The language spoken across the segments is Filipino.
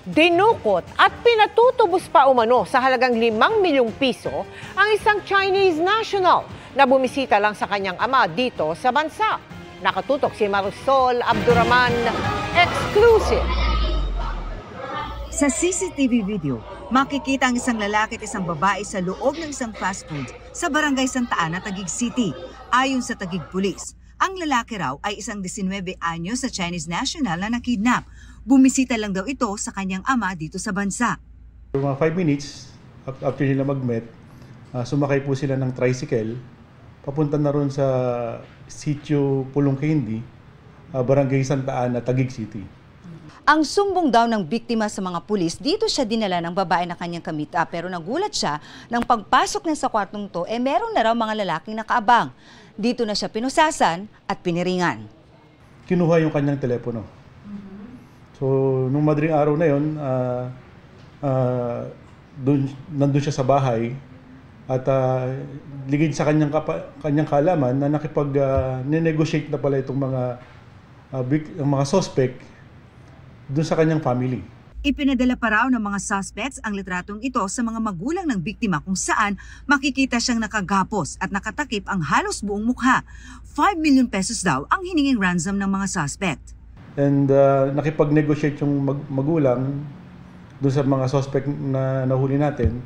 Dinukot at pinatutubos pa umano sa halagang 5 milyong piso ang isang Chinese national na bumisita lang sa kanyang ama dito sa bansa. Nakatutok si Marisol Abduraman, exclusive. Sa CCTV video, makikita ang isang lalaki at isang babae sa loob ng isang fast food sa Barangay Santa Ana, Taguig City. Ayon sa Taguig Police, ang lalaki raw ay isang 19 anyos sa Chinese national na nakidnap. Bumisita lang daw ito sa kanyang ama dito sa bansa. Mga 5 minutes after nila mag-met, sumakay po sila ng tricycle papunta na ron sa Sitio Pulong Candy, Barangay Santa Ana, Taguig City. Ang sumbong daw ng biktima sa mga pulis, dito siya dinala ng babae na kanyang kamita, pero nagulat siya nang pagpasok niya sa kwartong to, meron na raw mga lalaking nakaabang. Dito na siya pinusasan at piniringan. Kinuha yung kanyang telepono. So, nung madaling araw na yun, nandun siya sa bahay at ligid sa kanyang kaalaman na nakipag-negotiate na pala itong mga suspect doon sa kanyang family. Ipinadala pa raw ng mga suspects ang litratong ito sa mga magulang ng biktima kung saan makikita siyang nakagapos at nakatakip ang halos buong mukha. 5 million pesos daw ang hininging ransom ng mga suspect. And nakipag-negotiate yung magulang doon sa mga suspect na nahuli natin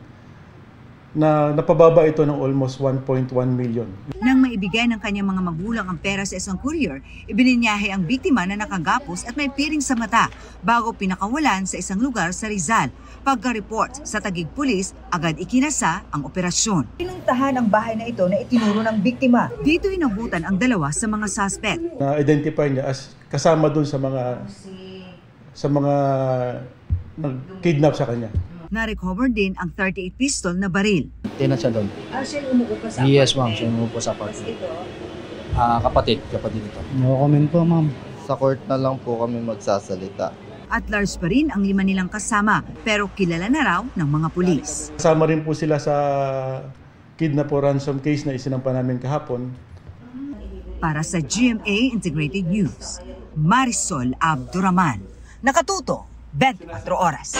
na napababa ito ng almost 1.1 million. Nang maibigay ng kanyang mga magulang ang pera sa isang courier, ibininyahe ang biktima na nakagapos at may piring sa mata bago pinakawalan sa isang lugar sa Rizal. Pagka-report sa Taguig Police, agad ikinasa ang operasyon. Pinuntahan ang bahay na ito na itinuro ng biktima. Dito inabutan ang dalawa sa mga suspect. Na-identify niya as kasama doon sa mga nag-kidnap sa kanya. Na-recover din ang 38 pistol na baril. Tina siya doon. Siya umuupo sa Yes, ma'am. Siya umuupo sa apartment. Kapatid ito. No comment po, ma'am. Sa court na lang po kami magsasalita. At large pa rin ang 5 nilang kasama, pero kilala na raw ng mga pulis. Kasama rin po sila sa kidnap o ransom case na isinampa namin kahapon. Para sa GMA Integrated News, Marisol Abduraman. Nakatuto, 24 oras.